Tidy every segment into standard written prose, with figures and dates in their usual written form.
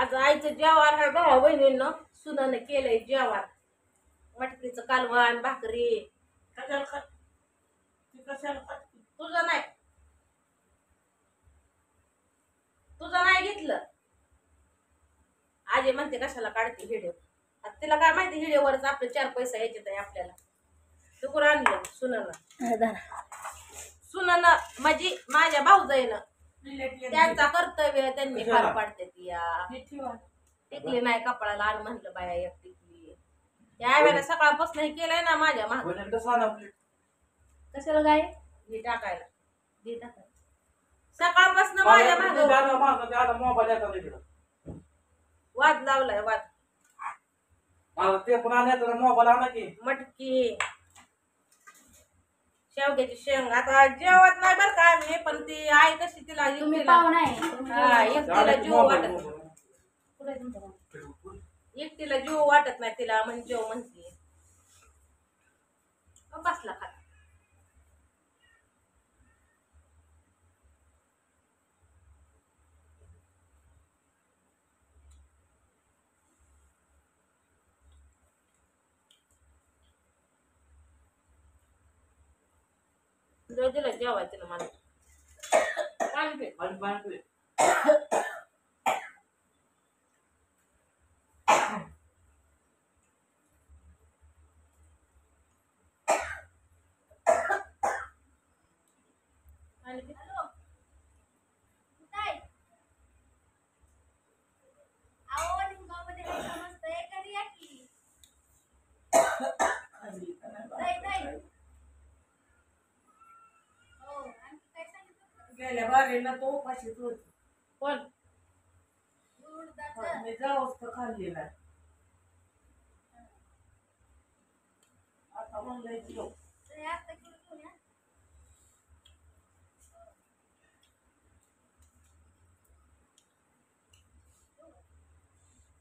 आज आईचं जेवण आहे भावा बहिणींना सुनाने केलंय जेवण मटकीचं कालवण भाकरी तुझं नाही घेतलं आजी म्हणते कशाला काढते व्हिडिओ तिला काय माहिती व्हिडिओवरच आपले 4 पैसे यायचे आपल्याला तुकुर आणलं सुनानं म्हणजे माझ्या भाऊजाईनं त्यांचा कर्तव्य त्यांनी पार पाडते टिकली नाही कपडाला आण म्हणलं बाया एक टिकली या वेळेला सकाळपासून हे केलंय ना माझ्या माग कशाला काय हे टाकायला सकाळपासून माझ्या माग वाद लावलाय वाद ते पण आणायचं मोबाईल आणा की मटकी शेवग्याची शेंग आता जेवत नाही बरं का आम्ही पण ती आई कशी तिला एकटीला जीव वाटत एकटीला जीव वाटत नाही तिला म्हणजे जेव म्हणते बसला खात दिलं जेवायचं ना मला पाणी पे गेल्या बारीला तो उपाशीच होत कोण मी जाऊच तर खाल्लेला आता म्हणलंय जेव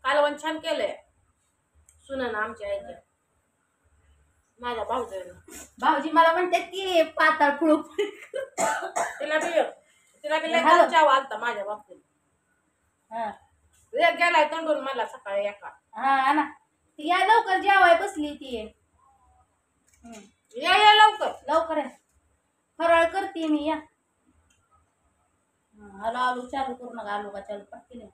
कालवण छान केलंय सुनानं आमच्या आईच्या माझ्या भाऊजी मला म्हणतात की पाताळ फुळू तिला बी लय चाव आलता माझ्या बाबतीत एक गेलाय तंडून मला सकाळी एका हा ना या लवकर जेवाय बसली ती या लवकर लवकर फराळ करते मी या आलो आलो चालू करू नका आलो का चालू पटकी नाही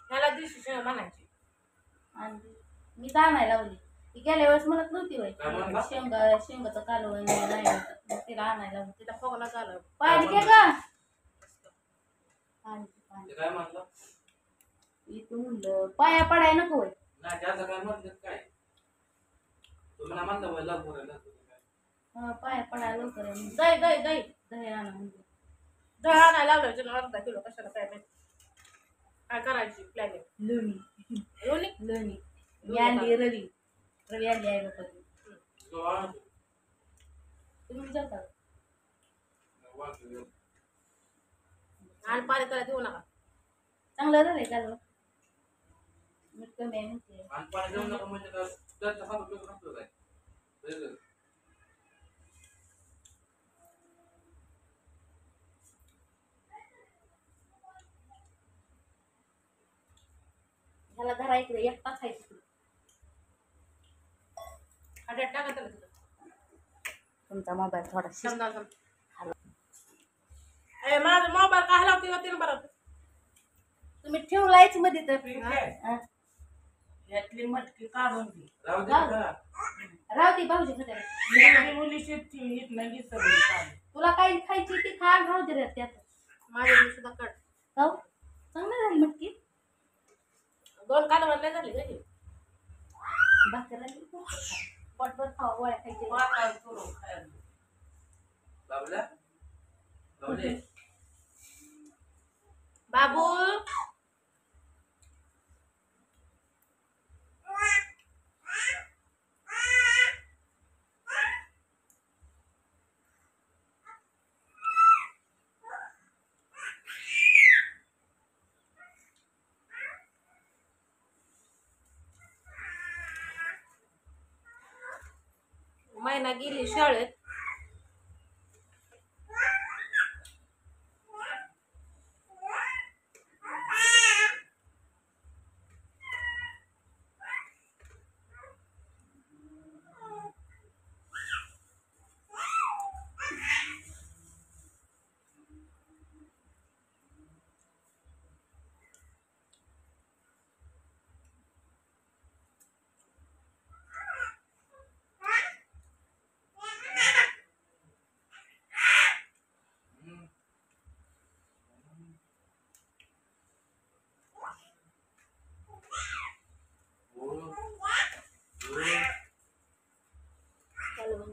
ह्याला दिवशी म्हणायची आणि मी जाणार लावली ती गेल्या वेळेस म्हणत नव्हती बाई शेंगाचं कालवण नाही तिला आणायला लावली तिला फोगला झालं पाणी घे का काय म्हणलं इथं म्हणलं पाया पडाय नको होय नाही त्याचं काय म्हणलं काय तुम्हाला म्हणलं लवकर पाया पडाय लवकर दही आणा म्हणजे दही आणायला लावलं तुला अर्धा किलो कशाला काय माहिती काय करायची प्लॅनिंग लोणी मी आणली रवी आणली आहे लोक तुम्ही विचारता आणि पाणी त्याला देऊ नका चांगलं झालंय काल मीठ कमी आहे म्हणते आणि पाणी देऊ नका म्हणजे त्याचं हात उपयोग नसतो काय ह्याला धरा इकडे एक तास आहे तिकडे टाका त्याला तिथं तुमचा मोबाईल थोडा समजा माझा मोबाईल का हलवती होती ना बरं तुम्ही ठेवलायच मध्ये तर यातली मटकी काढून ती राहते भाऊजी तुला काही खायची ती खा राहू दे त्यात माझ्या सुद्धा कट हो चांगली झाली मटकी 2 कालवण झाली घरी भाकरी पोटभर खावा वळ्या खायची बाबू मैना गेली शाळेत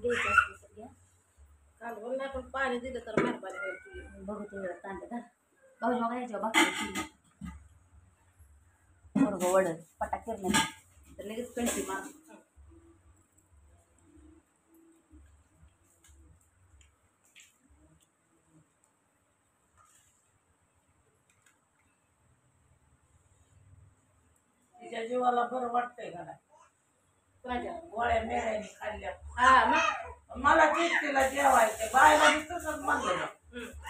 घ्यायचं असते सगळ्या. कालवण नाही पण पाणी दिलं तर मेहरबानी होईल तुझी. बघू तुझ्या तांब्या धर. भाऊजी मग घ्यायच्या भाकरी बरोबर वडल पटाक नाही तर लगेच पेंटी मार. तिच्या जीवाला बरं वाटतंय का नाही कुणाच्या? गोळ्या मेळ्याने खाल्ल्या हा मग मला तिला जेवायचं बायला बी तसंच म्हणलं ना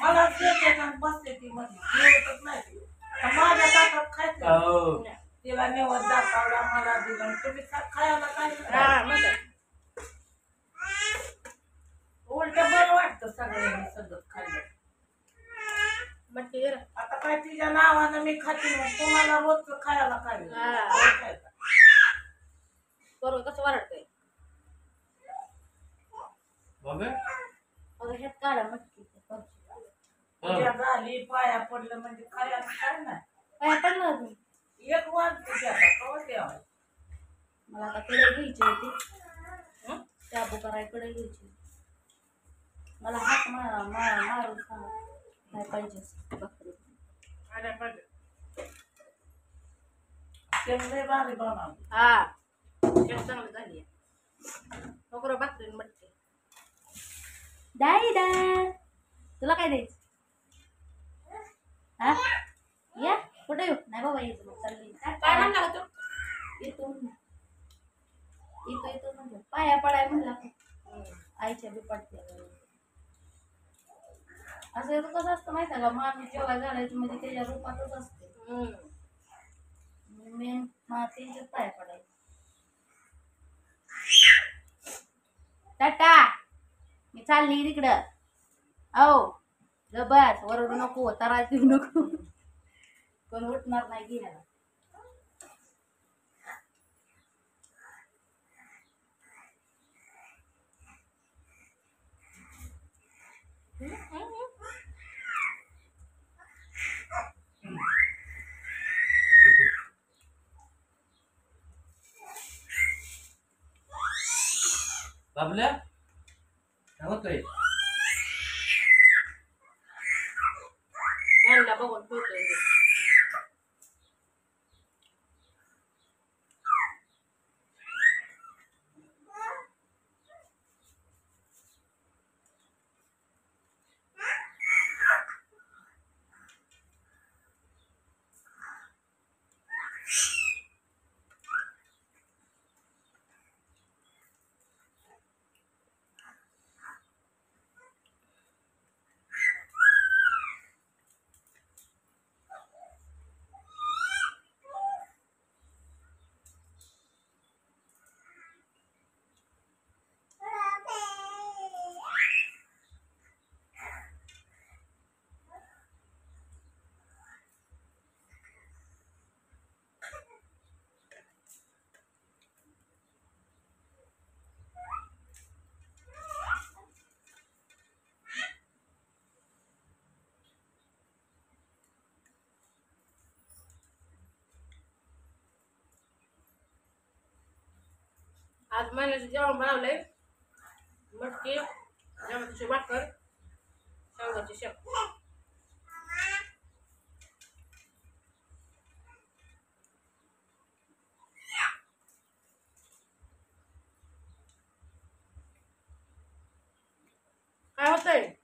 मला जेवतात बसते ती मध्ये जेवतच नाही ती. आता माझ्या ताटात खायचं हो. तिला नेवत दाखवला मला दिलं तुम्ही खायला काय हा मग काय. उलट बरं वाटतं सगळ्यांनी सगळं खाल्लं. मटकी गिर. आता काय तिच्या नावानं मी खाते मग तुम्हाला रोजचं खायला काय हा. बरोबर कसं वरडतंय. बघ अगं ह्यात काढा मटकी पूजा झाली पाया पडलं म्हणजे खायला काय नाही काय पडलं अजून. एक वाजते त्याचा कवर द्यावा मला आता कडे घ्यायची होती शाबू कराय कडे घ्यायची. मला हात मारून सांग काय पाहिजे भाकरी. आल्या पाहिजे. लय भारी बनवली हा शेत चांगली झाली आहे. बरोबर भाकरी आणि मटकी. दाईदा तुला काय द्यायचं हा या कुठे येऊ नाही बाबा येतो मग चालली काय म्हणला का तू? येतो येतो म्हणलं पाया पडाय म्हणला आईच्या बी पडते. असं येतं कसं असतं माहिती आहे का माणूस जेव्हा घालायचं म्हणजे त्याच्या रूपातच असते. मेन त्यांच्याच पाया पडायचं. टाटा मी चालली तिकडं. हो बस वरडू नको तरास देऊ नको कोण उठणार नाही घ्यायला. बाबल्या काय होतंय? यांना बघून ठेवतोय ते. आज महिन्याचं जेवण बनवलंय. मटकी जमातीची भाकर शेवगाची शेव. काय होतंय?